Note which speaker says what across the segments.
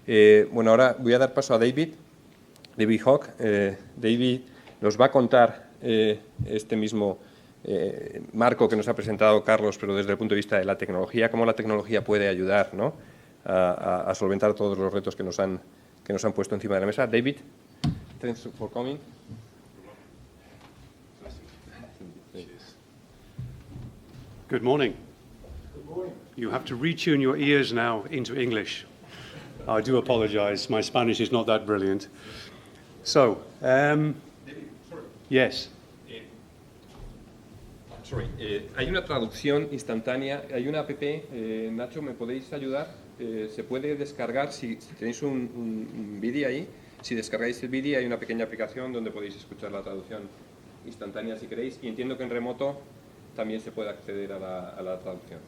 Speaker 1: Bueno, ahora voy a dar paso a David Hogg. David nos va a contar este mismo marco que nos ha presentado Carlos, pero desde el punto de vista de la tecnología, cómo la tecnología puede ayudar, ¿no?, a solventar todos los retos que nos han puesto encima de la mesa. David, thanks for coming.
Speaker 2: Good morning.
Speaker 3: Good morning.
Speaker 2: You have to retune your ears now into English. I do apologize. My Spanish is not that brilliant. So,
Speaker 1: David, sorry.
Speaker 2: Yes.
Speaker 1: Hay una traducción instantánea, hay una app, Nacho, ¿me podéis ayudar? Se puede descargar, si tenéis un vídeo ahí, si descargáis el vídeo hay una pequeña aplicación donde podéis escuchar la traducción instantánea si queréis, y entiendo que en remoto también se puede acceder a la traducción.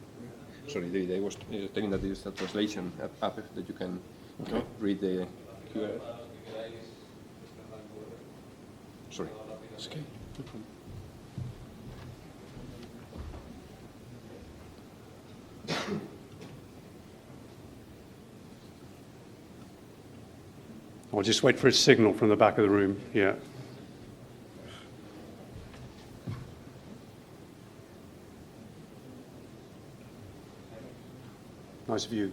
Speaker 1: Sorry, David, I was telling that there is a translation app that you can read the QR. Sorry.
Speaker 2: It's okay. No problem. I'll just wait for a signal from the back of the room. Yeah. Nice view.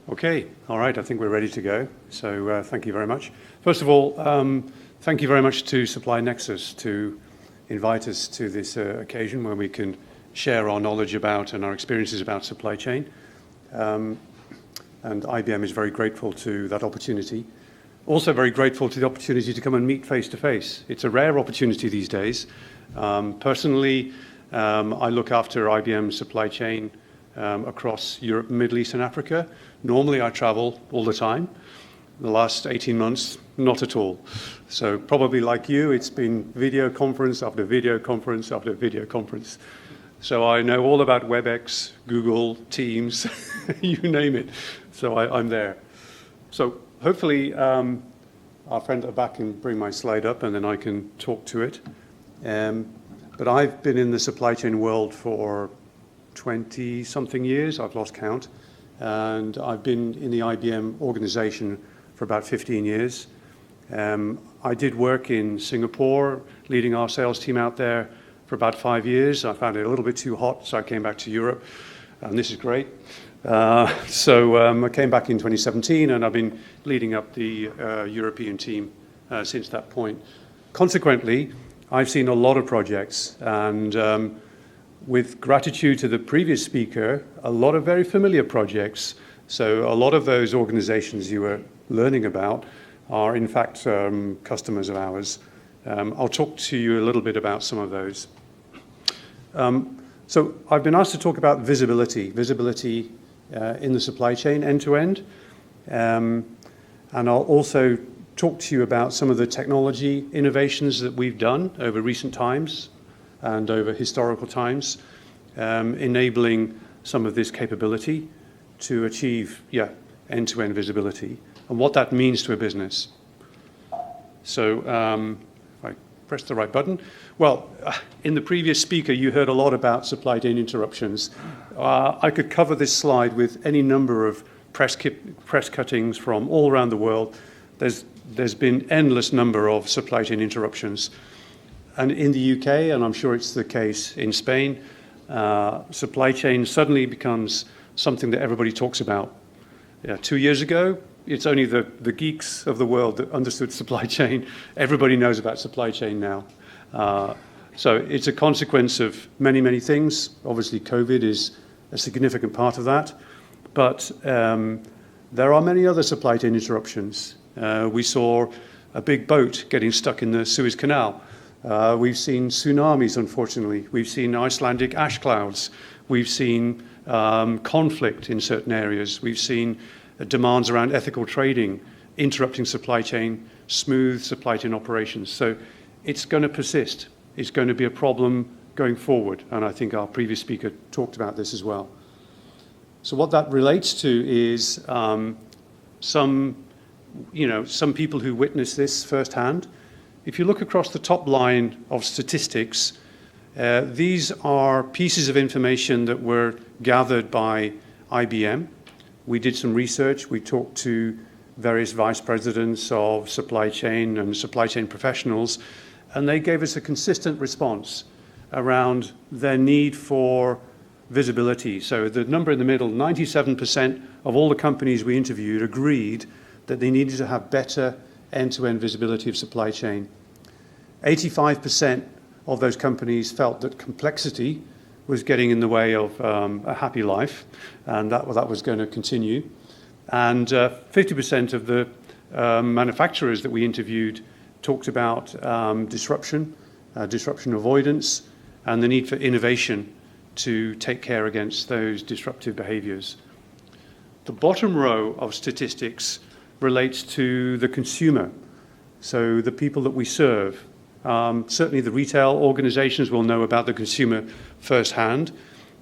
Speaker 2: Okay, all right, I think we're ready to go. So thank you very much. First of all, thank you very much to Supply Nexus to invite us to this occasion where we can share our knowledge about and our experiences about supply chain. And IBM is very grateful to that opportunity. Also very grateful to the opportunity to come and meet face to face. It's a rare opportunity these days. Personally, I look after IBM supply chain across Europe, Middle East and Africa. Normally I travel all the time. The last 18 months, not at all. So probably like you, it's been video conference after video conference after video conference. So I know all about WebEx, Google, Teams, you name it. So I'm there. So hopefully our friend at the back can bring my slide up and then I can talk to it. But I've been in the supply chain world for 20-something years, I've lost count. And I've been in the IBM organization for about 15 years. I did work in Singapore, leading our sales team out there for about 5 years. I found it a little bit too hot, so I came back to Europe, and this is great. So I came back in 2017, and I've been leading up the European team since that point. Consequently, I've seen a lot of projects, and with gratitude to the previous speaker, a lot of very familiar projects. So a lot of those organizations you were learning about are in fact customers of ours. I'll talk to you a little bit about some of those. So I've been asked to talk about visibility in the supply chain end-to-end. And I'll also talk to you about some of the technology innovations that we've done over recent times and over historical times, enabling some of this capability to achieve end-to-end visibility and what that means to a business. So if I press the right button. Well, in the previous speaker, you heard a lot about supply chain interruptions. I could cover this slide with any number of press cuttings from all around the world. There's been endless number of supply chain interruptions. And in the UK, and I'm sure it's the case in Spain, supply chain suddenly becomes something that everybody talks about. 2 years ago, it's only the geeks of the world that understood supply chain. Everybody knows about supply chain now. So it's a consequence of many, many things. Obviously, COVID is a significant part of that. But there are many other supply chain interruptions. We saw a big boat getting stuck in the Suez Canal. We've seen tsunamis, unfortunately. We've seen Icelandic ash clouds. We've seen conflict in certain areas. We've seen demands around ethical trading, interrupting supply chain, smooth supply chain operations. So it's going to persist. It's going to be a problem going forward. And I think our previous speaker talked about this as well. So what that relates to is some people who witnessed this firsthand. If you look across the top line of statistics, these are pieces of information that were gathered by IBM. We did some research. We talked to various vice presidents of supply chain and supply chain professionals, and they gave us a consistent response around their need for visibility. So the number in the middle, 97% of all the companies we interviewed agreed that they needed to have better end-to-end visibility of supply chain. 85% of those companies felt that complexity was getting in the way of a happy life, and that was going to continue. And 50% of the manufacturers that we interviewed talked about disruption avoidance, and the need for innovation to take care against those disruptive behaviors. The bottom row of statistics relates to the consumer, so the people that we serve. Certainly the retail organizations will know about the consumer firsthand.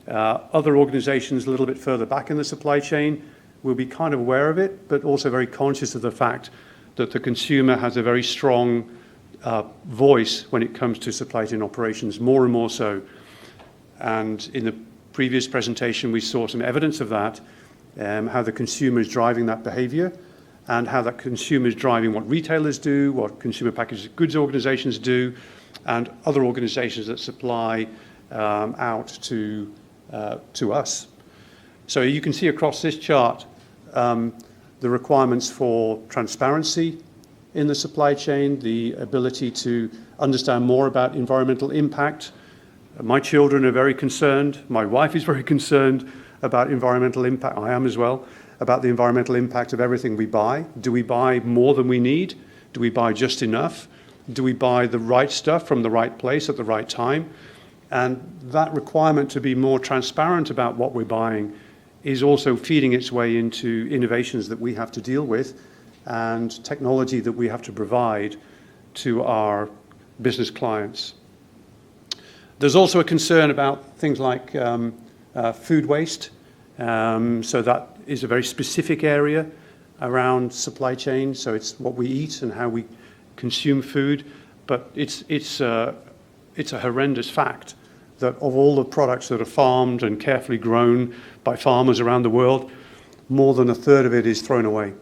Speaker 2: Other organizations a little bit further back in the supply chain will be kind of aware of it, but also very conscious of the fact that the consumer has a very strong voice when it comes to supply chain operations, more and more so. And in the previous presentation, we saw some evidence of that, how the consumer is driving that behavior, and how that consumer is driving what retailers do, what consumer packaged goods organizations do, and other organizations that supply out to us. So you can see across this chart the requirements for transparency in the supply chain, the ability to understand more about environmental impact. My children are very concerned. My wife is very concerned about environmental impact. I am as well, about the environmental impact of everything we buy. Do we buy more than we need? Do we buy just enough? Do we buy the right stuff from the right place at the right time? And that requirement to be more transparent about what we're buying is also feeding its way into innovations that we have to deal with and technology that we have to provide to our business clients. There's also a concern about things like food waste. So that is a very specific area around supply chain. So it's what we eat and how we consume food. But it's a horrendous fact that of all the products that are farmed and carefully grown by farmers around the world, more than a third of it is thrown away.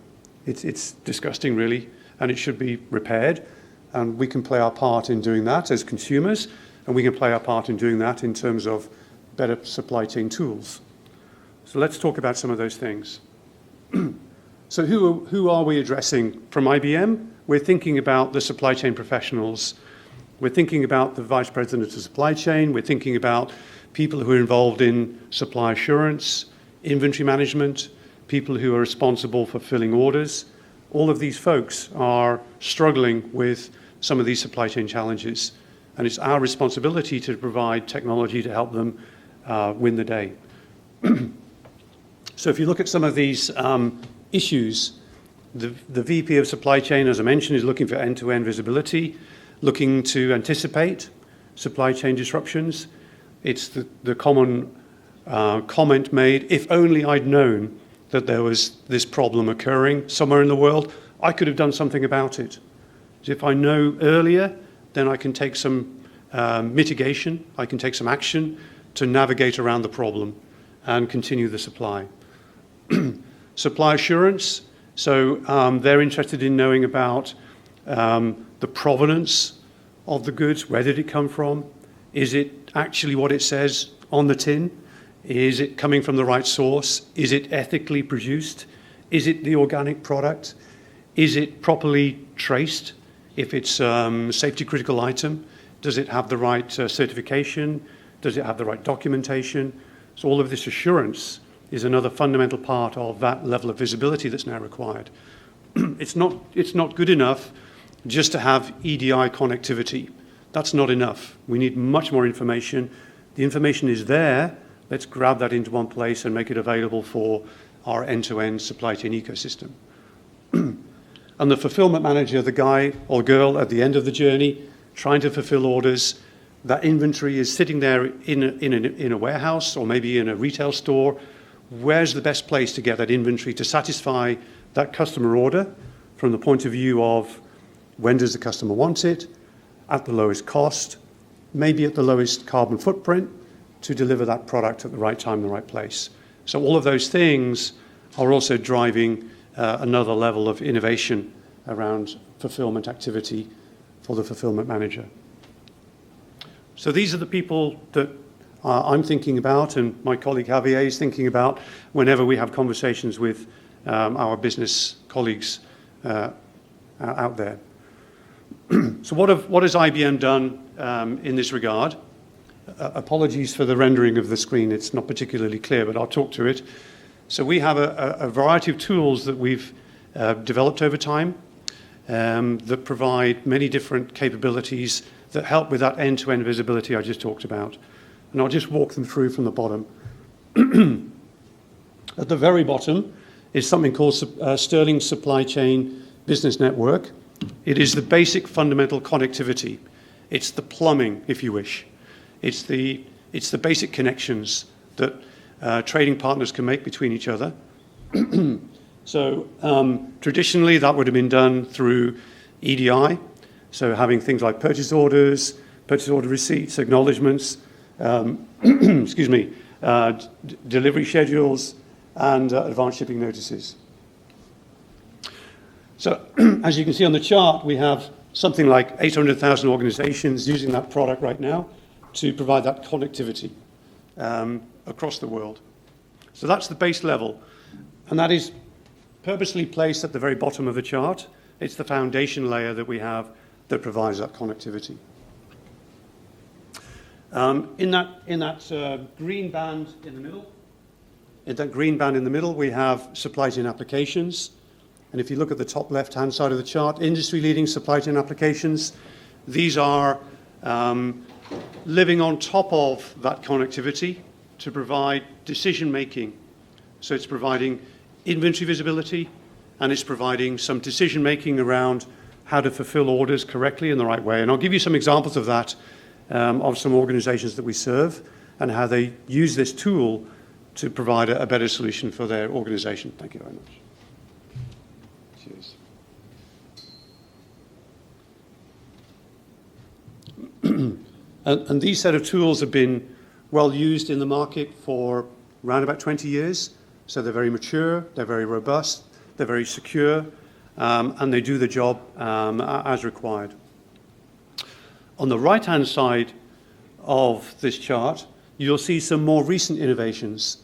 Speaker 2: It's disgusting, really, and it should be repaired. And we can play our part in doing that as consumers, and we can play our part in doing that in terms of better supply chain tools. So let's talk about some of those things. So who are we addressing? From IBM, we're thinking about the supply chain professionals. We're thinking about the vice president of supply chain. We're thinking about people who are involved in supply assurance, inventory management, people who are responsible for filling orders. All of these folks are struggling with some of these supply chain challenges. And it's our responsibility to provide technology to help them win the day. So if you look at some of these issues, the VP of supply chain, as I mentioned, is looking for end-to-end visibility, looking to anticipate supply chain disruptions. It's the common comment made, if only I'd known that there was this problem occurring somewhere in the world, I could have done something about it. So if I know earlier, then I can take some mitigation, I can take some action to navigate around the problem and continue the supply. Supply assurance, so they're interested in knowing about the provenance of the goods. Where did it come from? Is it actually what it says on the tin? Is it coming from the right source? Is it ethically produced? Is it the organic product? Is it properly traced? If it's a safety critical item, does it have the right certification? Does it have the right documentation? So all of this assurance is another fundamental part of that level of visibility that's now required. It's not good enough just to have EDI connectivity. That's not enough. We need much more information. The information is there. Let's grab that into one place and make it available for our end-to-end supply chain ecosystem. And the fulfillment manager, the guy or girl at the end of the journey, trying to fulfill orders, that inventory is sitting there in a warehouse or maybe in a retail store. Where's the best place to get that inventory to satisfy that customer order from the point of view of when does the customer want it, at the lowest cost, maybe at the lowest carbon footprint, to deliver that product at the right time, the right place. So all of those things are also driving another level of innovation around fulfillment activity for the fulfillment manager. So these are the people that I'm thinking about and my colleague Javier is thinking about whenever we have conversations with our business colleagues out there. So what has IBM done in this regard? Apologies for the rendering of the screen. It's not particularly clear, but I'll talk to it. So we have a variety of tools that we've developed over time that provide many different capabilities that help with that end-to-end visibility I just talked about. And I'll just walk them through from the bottom. At the very bottom is something called Sterling Supply Chain Business Network. It is the basic fundamental connectivity. It's the plumbing, if you wish. It's the basic connections that trading partners can make between each other. So traditionally, that would have been done through EDI, so having things like purchase order receipts, acknowledgements, excuse me, delivery schedules, and advance shipping notices. So as you can see on the chart, we have something like 800,000 organizations using that product right now to provide that connectivity across the world. So that's the base level. And that is purposely placed at the very bottom of the chart. It's the foundation layer that we have that provides that connectivity. In that green band in the middle, we have supply chain applications. And if you look at the top left-hand side of the chart, industry-leading supply chain applications, these are living on top of that connectivity to provide decision-making. So it's providing inventory visibility, and it's providing some decision-making around how to fulfill orders correctly in the right way. And I'll give you some examples of that, of some organizations that we serve, and how they use this tool to provide a better solution for their organization. Thank you very much. Cheers. And these set of tools have been well used in the market for around about 20 years. So they're very mature, they're very robust, they're very secure, and they do the job as required. On the right-hand side of this chart, you'll see some more recent innovations.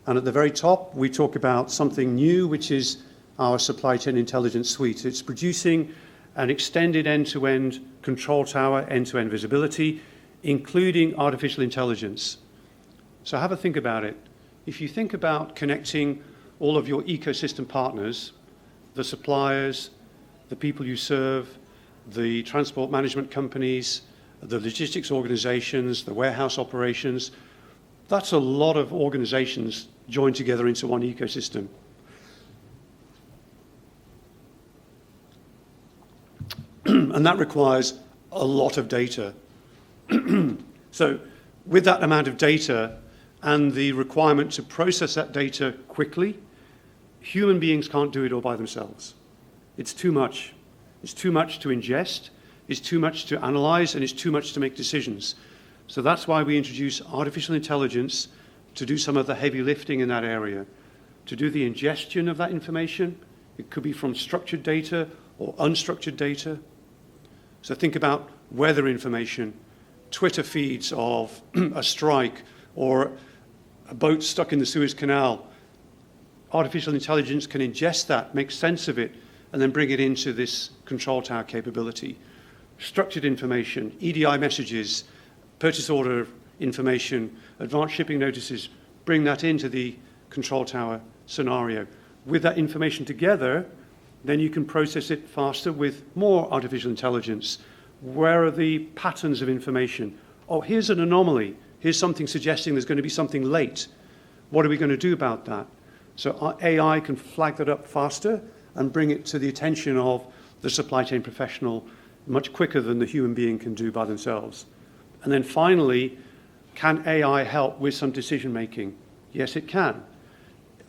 Speaker 2: And at the very top, we talk about something new, which is our supply chain intelligence suite. It's producing an extended end-to-end control tower, end-to-end visibility, including artificial intelligence. So have a think about it. If you think about connecting all of your ecosystem partners, the suppliers, the people you serve, the transport management companies, the logistics organizations, the warehouse operations, that's a lot of organizations joined together into one ecosystem. And that requires a lot of data. So with that amount of data and the requirement to process that data quickly, human beings can't do it all by themselves. It's too much. It's too much to ingest, it's too much to analyze, and it's too much to make decisions. So that's why we introduce artificial intelligence to do some of the heavy lifting in that area, to do the ingestion of that information. It could be from structured data or unstructured data. So think about weather information, Twitter feeds of a strike, or a boat stuck in the Suez Canal. Artificial intelligence can ingest that, make sense of it, and then bring it into this control tower capability. Structured information, EDI messages, purchase order information, advanced shipping notices, bring that into the control tower scenario. With that information together, then you can process it faster with more artificial intelligence. Where are the patterns of information? Oh, here's an anomaly. Here's something suggesting there's going to be something late. What are we going to do about that? So our AI can flag that up faster and bring it to the attention of the supply chain professional much quicker than the human being can do by themselves. And then finally, can AI help with some decision making? Yes, it can.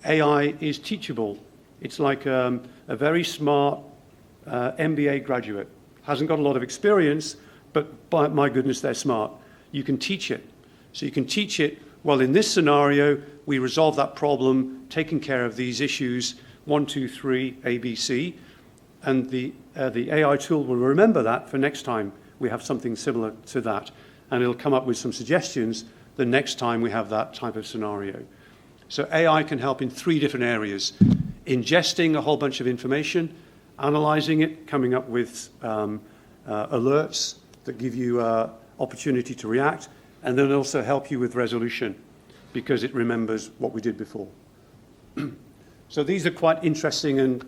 Speaker 2: AI is teachable. It's like a very smart MBA graduate. Hasn't got a lot of experience, but by my goodness, they're smart. You can teach it. So you can teach it, well, in this scenario, we resolve that problem, taking care of these issues, 1, 2, 3, ABC, and the AI tool will remember that for next time we have something similar to that, and it'll come up with some suggestions the next time we have that type of scenario. So AI can help in 3 different areas: ingesting a whole bunch of information, analyzing it, coming up with alerts that give you opportunity to react, and then also help you with resolution because it remembers what we did before. So these are quite interesting and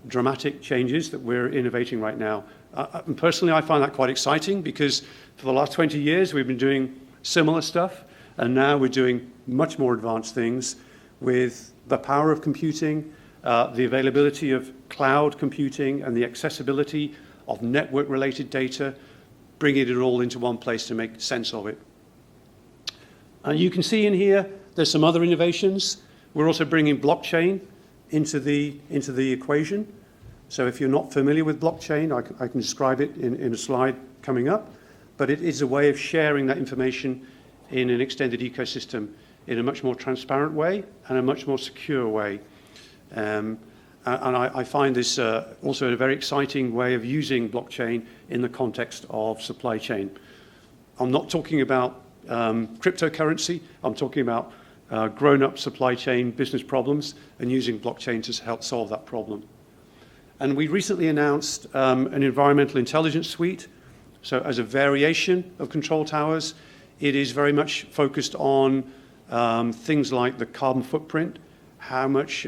Speaker 2: dramatic changes that we're innovating right now. And personally, I find that quite exciting because for the last 20 years we've been doing similar stuff, and now we're doing much more advanced things with the power of computing, the availability of cloud computing, and the accessibility of network-related data, bringing it all into one place to make sense of it. And you can see in here, there's some other innovations. We're also bringing blockchain into the equation. So if you're not familiar with blockchain, I can describe it in a slide coming up, but it is a way of sharing that information in an extended ecosystem in a much more transparent way and a much more secure way. And I find this also a very exciting way of using blockchain in the context of supply chain. I'm not talking about cryptocurrency. I'm talking about grown-up supply chain business problems and using blockchain to help solve that problem. And we recently announced an environmental intelligence suite. So as a variation of control towers, it is very much focused on things like the carbon footprint, how much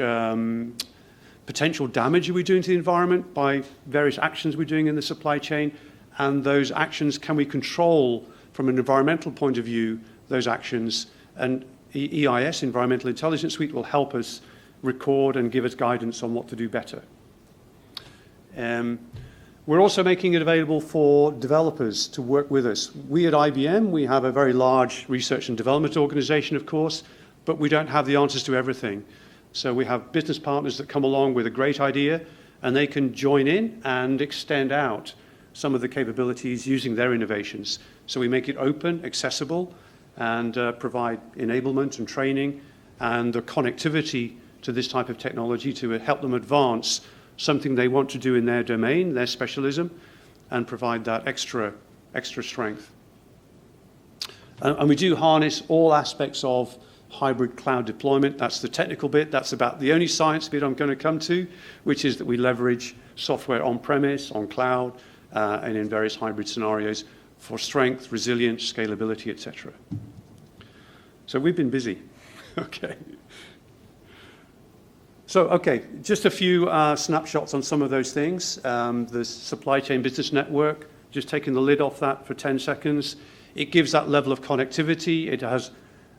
Speaker 2: potential damage are we doing to the environment by various actions we're doing in the supply chain, and those actions, can we control from an environmental point of view those actions? And EIS, Environmental Intelligence Suite, will help us record and give us guidance on what to do better. We're also making it available for developers to work with us. We at IBM, we have a very large research and development organization, of course, but we don't have the answers to everything. So we have business partners that come along with a great idea, and they can join in and extend out some of the capabilities using their innovations. So we make it open, accessible, and provide enablement and training and the connectivity to this type of technology to help them advance something they want to do in their domain, their specialism, and provide that extra strength. And we do harness all aspects of hybrid cloud deployment. That's the technical bit. That's about the only science bit I'm going to come to, which is that we leverage software on-premise, on cloud, and in various hybrid scenarios for strength, resilience, scalability, etc. So we've been busy. Okay. So, okay, just a few snapshots on some of those things. The supply chain business network, just taking the lid off that for 10 seconds. It gives that level of connectivity. It has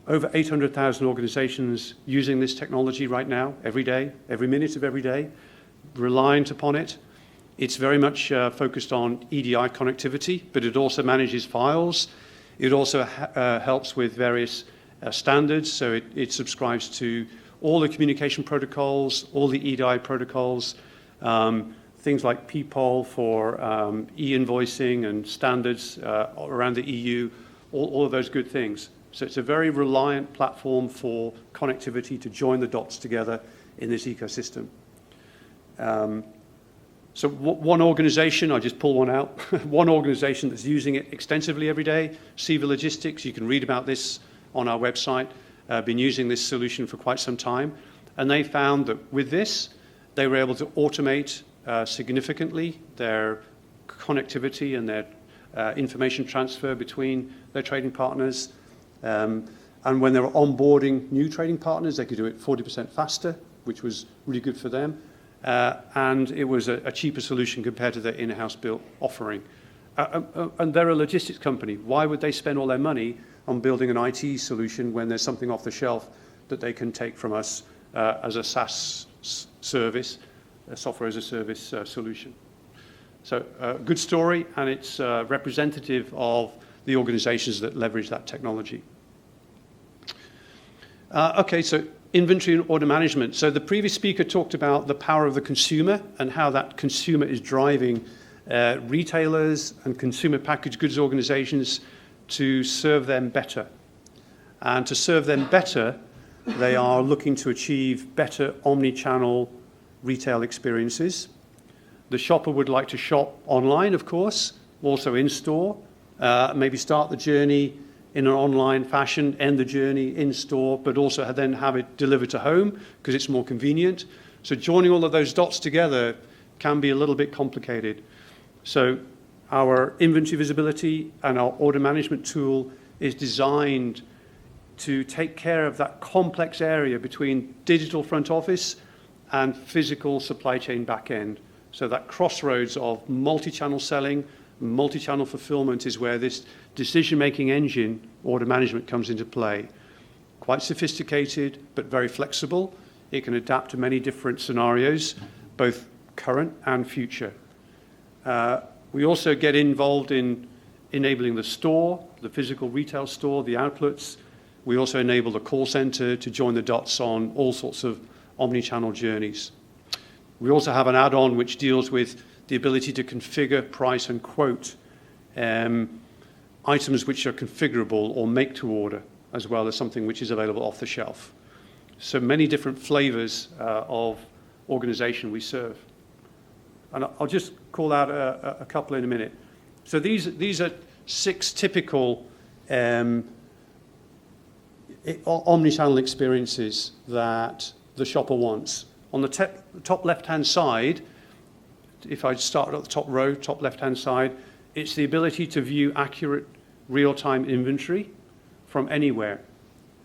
Speaker 2: over 800,000 organizations using this technology right now, every day, every minute of every day, reliant upon it. It's very much focused on EDI connectivity, but it also manages files. It also helps with various standards, so it subscribes to all the communication protocols, all the EDI protocols, things like PPOL for e-invoicing and standards around the EU, all of those good things. So it's a very reliant platform for connectivity to join the dots together in this ecosystem. So one organization, I'll just pull one out, one organization that's using it extensively every day, Seva Logistics, you can read about this on our website, been using this solution for quite some time, and they found that with this, they were able to automate significantly their connectivity and their information transfer between their trading partners. And when they were onboarding new trading partners, they could do it 40% faster, which was really good for them. And it was a cheaper solution compared to their in-house built offering. And they're a logistics company. Why would they spend all their money on building an IT solution when there's something off the shelf that they can take from us as a SaaS service, a software as a service solution? So good story, and it's representative of the organizations that leverage that technology. Okay, so inventory and order management. So the previous speaker talked about the power of the consumer and how that consumer is driving retailers and consumer packaged goods organizations to serve them better. And to serve them better, they are looking to achieve better omni-channel retail experiences. The shopper would like to shop online, of course, also in store, maybe start the journey in an online fashion, end the journey in store, but also then have it delivered to home because it's more convenient. So joining all of those dots together can be a little bit complicated. So our inventory visibility and our order management tool is designed to take care of that complex area between digital front office and physical supply chain back end. So that crossroads of multi-channel selling, multi-channel fulfillment is where this decision-making engine, order management, comes into play. Quite sophisticated, but very flexible. It can adapt to many different scenarios, both current and future. We also get involved in enabling the store, the physical retail store, the outlets. We also enable the call center to join the dots on all sorts of omni-channel journeys. We also have an add-on which deals with the ability to configure, price, and quote items which are configurable or make to order, as well as something which is available off the shelf. So many different flavors of organization we serve. And I'll just call out a couple in a minute. So these are 6 typical omni-channel experiences that the shopper wants. On the top left-hand side, if I start at the top row, top left-hand side, it's the ability to view accurate real-time inventory from anywhere.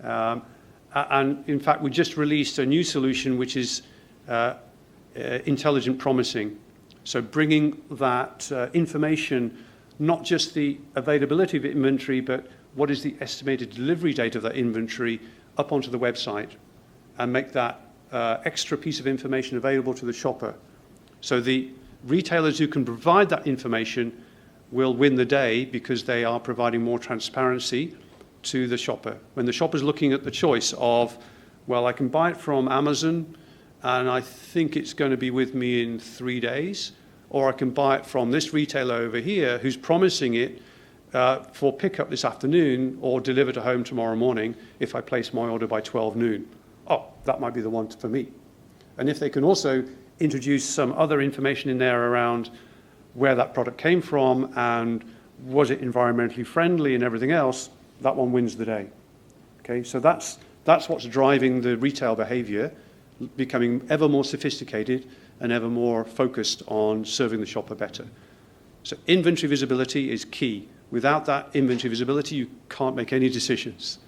Speaker 2: And in fact, we just released a new solution which is intelligent promising. So bringing that information, not just the availability of inventory, but what is the estimated delivery date of that inventory up onto the website, and make that extra piece of information available to the shopper. So the retailers who can provide that information will win the day because they are providing more transparency to the shopper. When the shopper's looking at the choice of, well, I can buy it from Amazon and I think it's going to be with me in 3 days, or I can buy it from this retailer over here who's promising it for pickup this afternoon or delivered to home tomorrow morning if I place my order by 12 noon. Oh, that might be the one for me. And if they can also introduce some other information in there around where that product came from and was it environmentally friendly and everything else, that one wins the day. Okay, so that's what's driving the retail behavior, becoming ever more sophisticated and ever more focused on serving the shopper better. So inventory visibility is key. Without that inventory visibility, you can't make any decisions.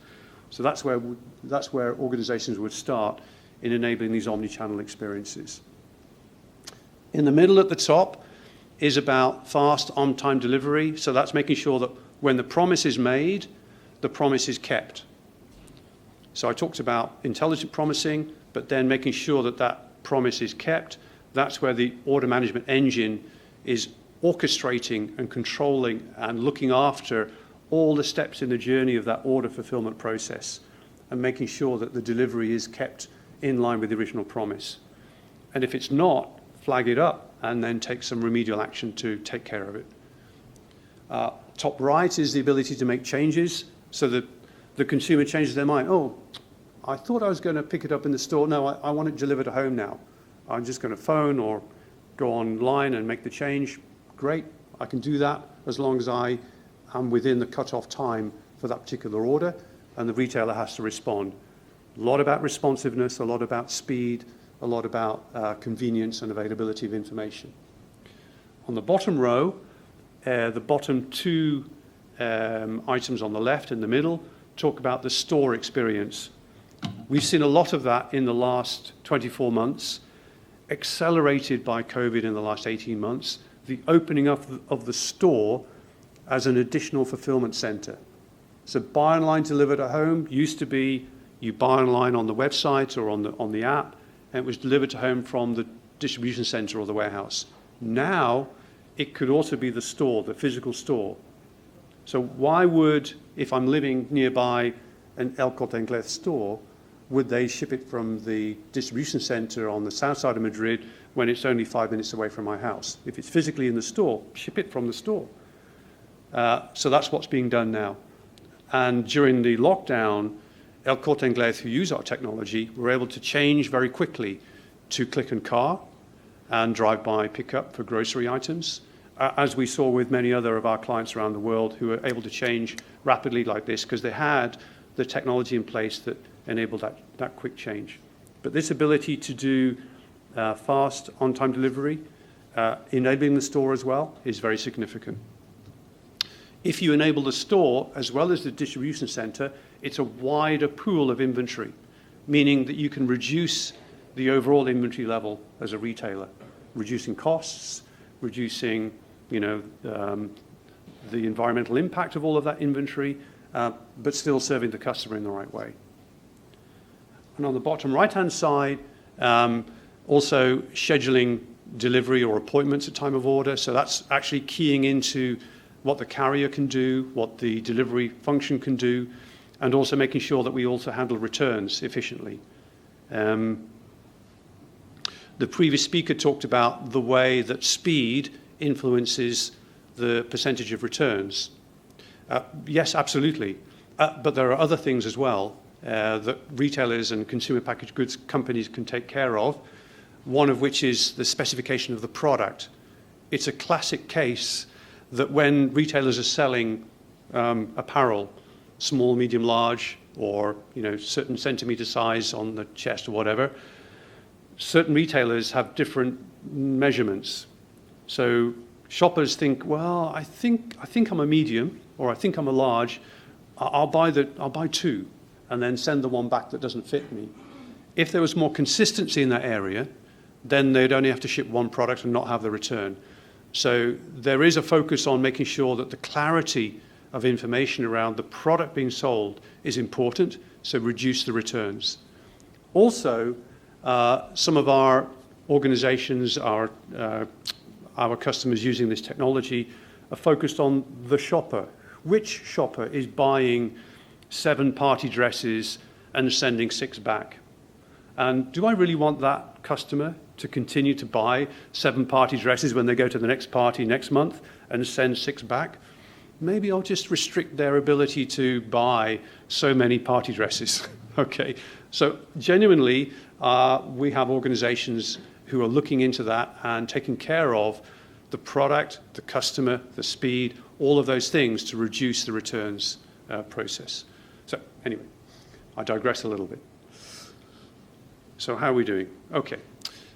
Speaker 2: So that's where organizations would start in enabling these omni-channel experiences. In the middle at the top is about fast on-time delivery. So that's making sure that when the promise is made, the promise is kept. So I talked about intelligent promising, but then making sure that that promise is kept. That's where the order management engine is orchestrating and controlling and looking after all the steps in the journey of that order fulfillment process and making sure that the delivery is kept in line with the original promise. And if it's not, flag it up and then take some remedial action to take care of it. Top right is the ability to make changes so that the consumer changes their mind. Oh, I thought I was going to pick it up in the store. No, I want it delivered to home now. I'm just going to phone or go online and make the change, great, I can do that as long as I am within the cut-off time for that particular order, and the retailer has to respond. A lot about responsiveness, a lot about speed, a lot about convenience and availability of information. On the bottom row, the bottom two items on the left and the middle talk about the store experience. We've seen a lot of that in the last 24 months, accelerated by COVID in the last 18 months, the opening up of the store as an additional fulfillment center. So buy online, delivered at home used to be you buy online on the website or on the app, and it was delivered to home from the distribution center or the warehouse. Now, it could also be the store, the physical store. So why would, if I'm living nearby an El Corte Inglés store, would they ship it from the distribution center on the south side of Madrid when it's only 5 minutes away from my house? If it's physically in the store, ship it from the store. So that's what's being done now. And during the lockdown, El Corte Inglés, who use our technology, were able to change very quickly to click and car and drive-by pickup for grocery items, as we saw with many other of our clients around the world who were able to change rapidly like this because they had the technology in place that enabled that quick change. But this ability to do fast, on-time delivery, enabling the store as well, is very significant. If you enable the store as well as the distribution center, it's a wider pool of inventory, meaning that you can reduce the overall inventory level as a retailer, reducing costs, reducing the environmental impact of all of that inventory, but still serving the customer in the right way. And on the bottom right-hand side, also scheduling delivery or appointments at time of order. So that's actually keying into what the carrier can do, what the delivery function can do, and also making sure that we also handle returns efficiently. The previous speaker talked about the way that speed influences the percentage of returns. Yes, absolutely. But there are other things as well that retailers and consumer packaged goods companies can take care of, one of which is the specification of the product. It's a classic case that when retailers are selling apparel, small, medium, large, or certain centimeter size on the chest or whatever, certain retailers have different measurements. So shoppers think, well, I think I'm a medium, or I think I'm a large. I'll buy two, and then send the one back that doesn't fit me. If there was more consistency in that area, then they'd only have to ship one product and not have the return. So there is a focus on making sure that the clarity of information around the product being sold is important, so reduce the returns. Also, some of our organizations, our customers using this technology, are focused on the shopper. Which shopper is buying 7 party dresses and sending 6 back? And do I really want that customer to continue to buy 7 party dresses when they go to the next party next month and send 6 back? Maybe I'll just restrict their ability to buy so many party dresses. Okay, so genuinely, we have organizations who are looking into that and taking care of the product, the customer, the speed, all of those things to reduce the returns process. So anyway, I digress a little bit. So how are we doing? Okay.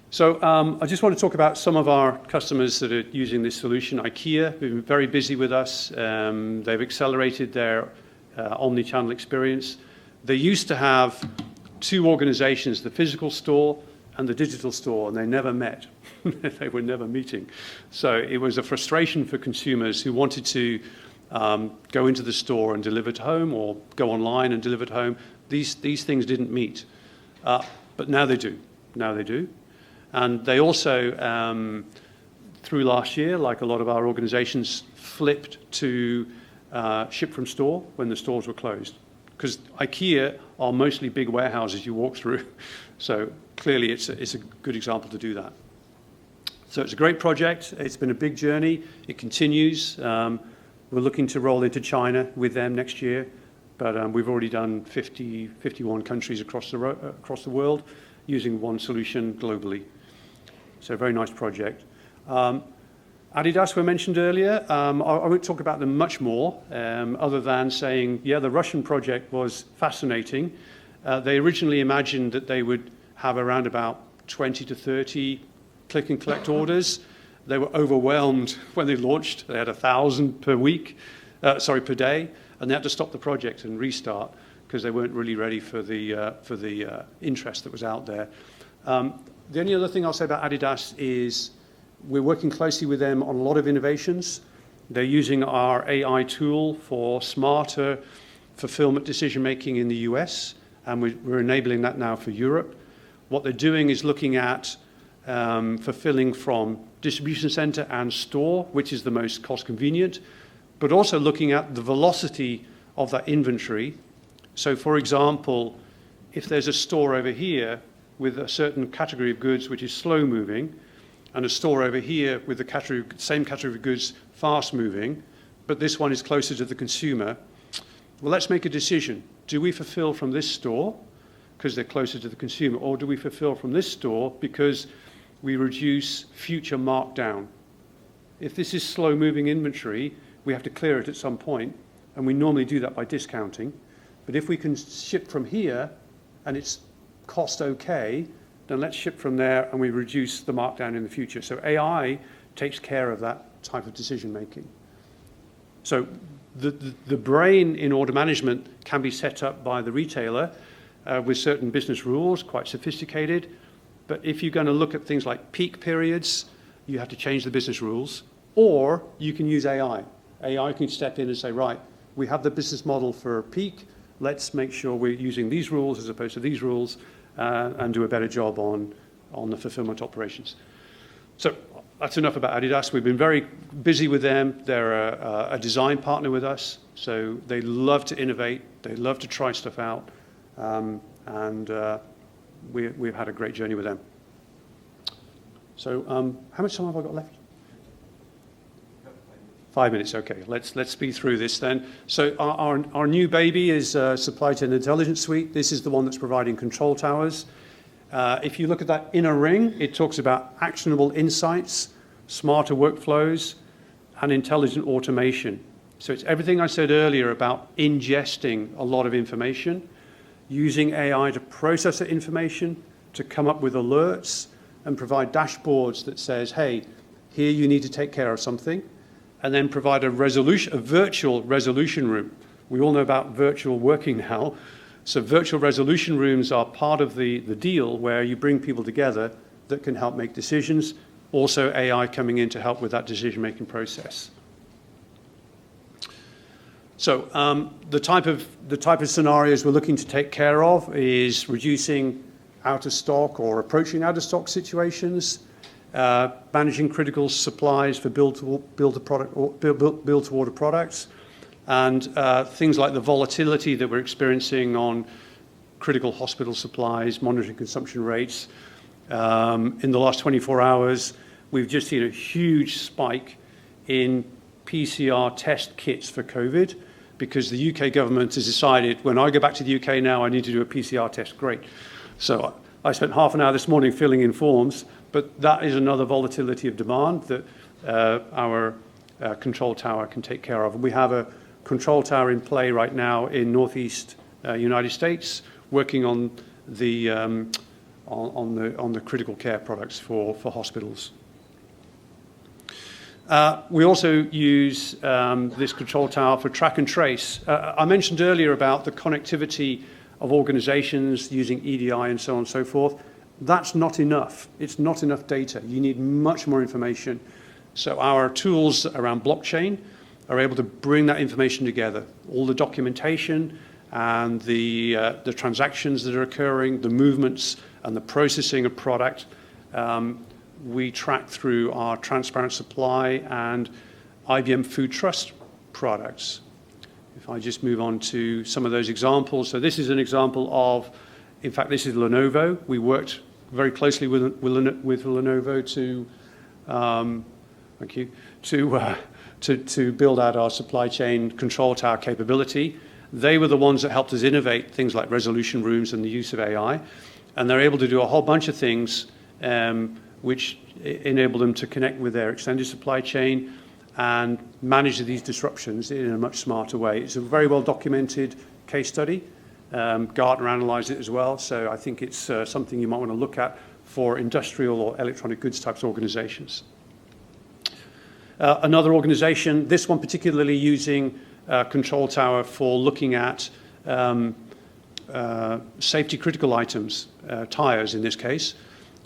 Speaker 2: So I just want to talk about some of our customers that are using this solution. IKEA have been very busy with us. They've accelerated their omni-channel experience. They used to have 2 organizations, the physical store and the digital store, and they never met. They were never meeting. So it was a frustration for consumers who wanted to go into the store and deliver to home, or go online and deliver to home. These things didn't meet. But now they do. Now they do. And they also, through last year, like a lot of our organizations, flipped to ship from store when the stores were closed. Because IKEA are mostly big warehouses you walk through. So clearly it's a good example to do that. So it's a great project. It's been a big journey. It continues. We're looking to roll into China with them next year. But we've already done 51 countries across the world using one solution globally. So a very nice project. Adidas were mentioned earlier. I won't talk about them much more, other than saying, yeah, the Russian project was fascinating. They originally imagined that they would have around about 20 to 30 click and collect orders. They were overwhelmed when they launched. They had 1,000 per day, and they had to stop the project and restart because they weren't really ready for the interest that was out there. The only other thing I'll say about Adidas is we're working closely with them on a lot of innovations. They're using our AI tool for smarter fulfillment decision-making in the US, and we're enabling that now for Europe. What they're doing is looking at fulfilling from distribution center and store, which is the most cost convenient, but also looking at the velocity of that inventory. So for example, if there's a store over here with a certain category of goods which is slow moving, and a store over here with the same category of goods fast moving, but this one is closer to the consumer, well, let's make a decision. Do we fulfill from this store because they're closer to the consumer, or do we fulfill from this store because we reduce future markdown? If this is slow moving inventory, we have to clear it at some point, and we normally do that by discounting. But if we can ship from here and it's cost okay, then let's ship from there and we reduce the markdown in the future. So AI takes care of that type of decision making. So the brain in order management can be set up by the retailer with certain business rules, quite sophisticated. But if you're going to look at things like peak periods, you have to change the business rules, or you can use AI. AI can step in and say, right, we have the business model for peak. Let's make sure we're using these rules as opposed to these rules, and do a better job on the fulfillment operations. So that's enough about Adidas. We've been very busy with them. They're a design partner with us, so they love to innovate. They love to try stuff out, and we've had a great journey with them. So how much time have I got left? 5 minutes, okay. Let's speed through this then. So our new baby is Supply Chain Intelligence Suite. This is the one that's providing control towers. If you look at that inner ring, it talks about actionable insights, smarter workflows, and intelligent automation. So it's everything I said earlier about ingesting a lot of information, using AI to process that information, to come up with alerts, and provide dashboards that says, hey, here you need to take care of something, and then provide a virtual resolution room. We all know about virtual working now. So virtual resolution rooms are part of the deal where you bring people together that can help make decisions. Also AI coming in to help with that decision-making process. So the type of scenarios we're looking to take care of is reducing out of stock or approaching out of stock situations, managing critical supplies for build to order products, and things like the volatility that we're experiencing on critical hospital supplies, monitoring consumption rates. In the last 24 hours, we've just seen a huge spike in PCR test kits for COVID because the UK government has decided, when I go back to the UK now, I need to do a PCR test. Great. So I spent half an hour this morning filling in forms, but that is another volatility of demand that our control tower can take care of. And we have a control tower in play right now in Northeast United States, working on the critical care products for hospitals. We also use this control tower for track and trace. I mentioned earlier about the connectivity of organizations using EDI and so on and so forth. That's not enough. It's not enough data. You need much more information. So our tools around blockchain are able to bring that information together. All the documentation and the transactions that are occurring, the movements and the processing of product, we track through our transparent supply and IBM Food Trust products. If I just move on to some of those examples. So this is an example of, in fact, this is Lenovo. We worked very closely with Lenovo to build out our supply chain control tower capability. They were the ones that helped us innovate things like resolution rooms and the use of AI. And they're able to do a whole bunch of things which enable them to connect with their extended supply chain and manage these disruptions in a much smarter way. It's a very well documented case study. Gartner analysed it as well, so I think it's something you might want to look at for industrial or electronic goods types organisations. Another organisation, this one particularly using Control Tower for looking at safety critical items, tyres in this case.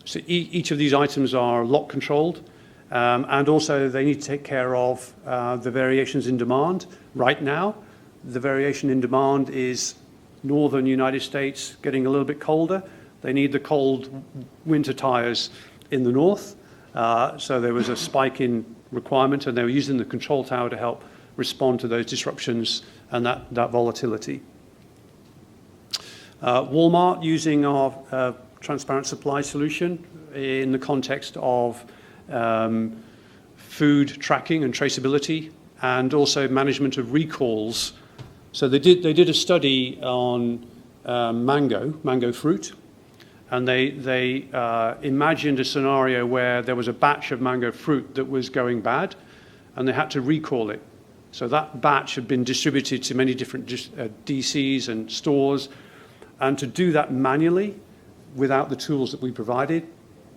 Speaker 2: So each of these items are lock controlled, and also they need to take care of the variations in demand. Right now, the variation in demand is northern United States getting a little bit colder. They need the cold winter tyres in the north. So there was a spike in requirement, and they were using the Control Tower to help respond to those disruptions and that volatility. Walmart using our transparent supply solution in the context of food tracking and traceability, and also management of recalls. So they did a study on mango fruit, and they imagined a scenario where there was a batch of mango fruit that was going bad, and they had to recall it. So that batch had been distributed to many different DCs and stores, and to do that manually without the tools that we provided,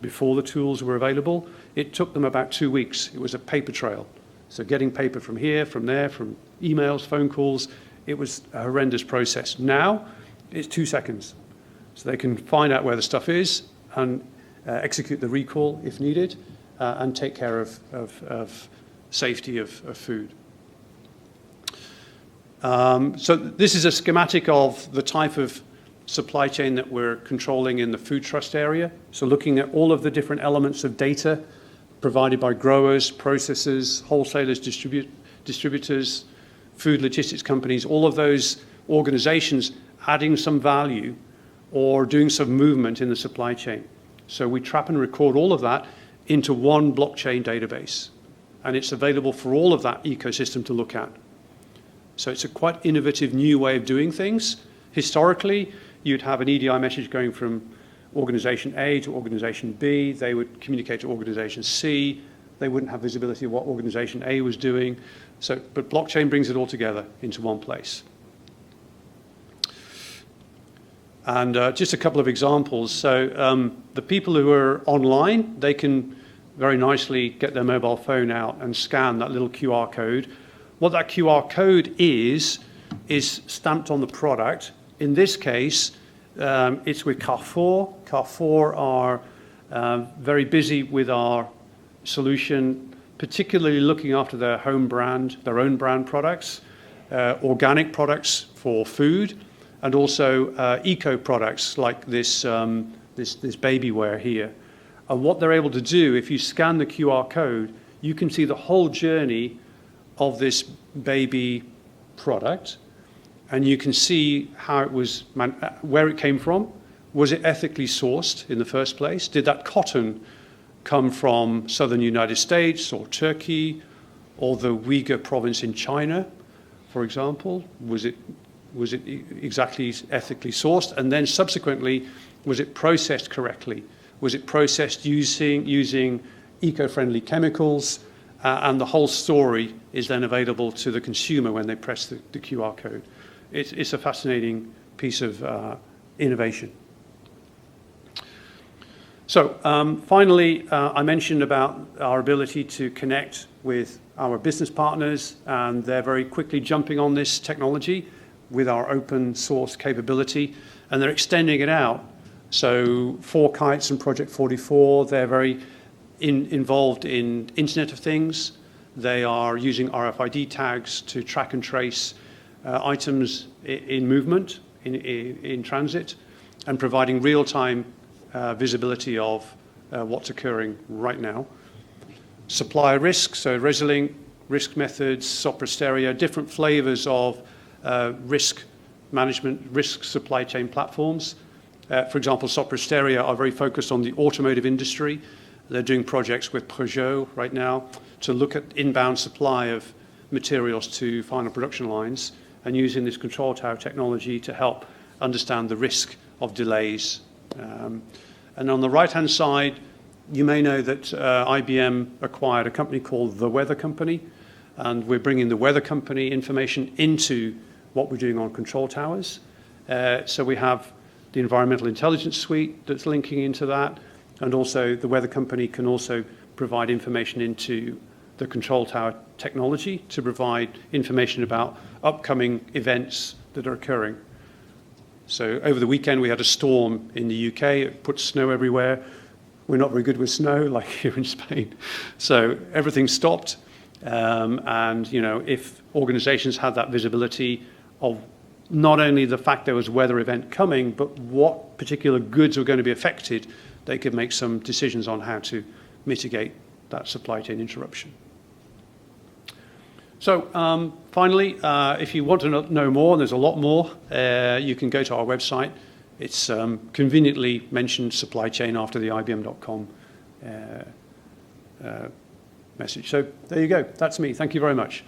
Speaker 2: before the tools were available, it took them about 2 weeks. It was a paper trail. So getting paper from here, from there, from emails, phone calls, it was a horrendous process. Now, it's 2 seconds. So they can find out where the stuff is and execute the recall if needed, and take care of safety of food. So this is a schematic of the type of supply chain that we're controlling in the food trust area. So looking at all of the different elements of data provided by growers, processors, wholesalers, distributors, food logistics companies, all of those organizations adding some value or doing some movement in the supply chain. So we trap and record all of that into one blockchain database, and it's available for all of that ecosystem to look at. So it's a quite innovative new way of doing things. Historically, you'd have an EDI message going from organization A to organization B. They would communicate to organization C. They wouldn't have visibility of what organization A was doing. So, but blockchain brings it all together into one place. And just a couple of examples. So the people who are online, they can very nicely get their mobile phone out and scan that little QR code. What that QR code is stamped on the product. In this case, it's with Carrefour. Carrefour are very busy with our solution, particularly looking after their own brand products, organic products for food, and also eco products like this baby wear here. And what they're able to do, if you scan the QR code, you can see the whole journey of this baby product, and you can see how it was, where it came from. Was it ethically sourced in the first place? Did that cotton come from southern United States or Turkey or the Uyghur province in China, for example? Was it exactly ethically sourced? And then subsequently, was it processed correctly? Was it processed using eco-friendly chemicals? And the whole story is then available to the consumer when they press the QR code. It's a fascinating piece of innovation. So finally, I mentioned about our ability to connect with our business partners, and they're very quickly jumping on this technology with our open source capability, and they're extending it out. So 4Kites and Project 44, they're very involved in Internet of Things. They are using RFID tags to track and trace items in movement, in transit, and providing real-time visibility of what's occurring right now. Supplier risk, so Resilink, risk methods, Sopra Steria, different flavors of risk management, risk supply chain platforms. For example, Sopra Steria are very focused on the automotive industry. They're doing projects with Peugeot right now to look at inbound supply of materials to final production lines, and using this Control Tower technology to help understand the risk of delays. And on the right-hand side, You may know that IBM acquired a company called The Weather Company, and we're bringing the Weather Company information into what we're doing on control towers. So we have the Environmental Intelligence Suite that's linking into that, and also the Weather Company can also provide information into the control tower technology to provide information about upcoming events that are occurring. So over the weekend we had a storm in the UK, it put snow everywhere. We're not very good with snow, like here in Spain. So everything stopped, and if organizations had that visibility of not only the fact there was a weather event coming, but what particular goods were going to be affected, they could make some decisions on how to mitigate that supply chain interruption. So finally, if you want to know more, and there's a lot more, you can go to our website. It's conveniently mentioned supply chain after the IBM.com message. So there you go. That's me. Thank you very much.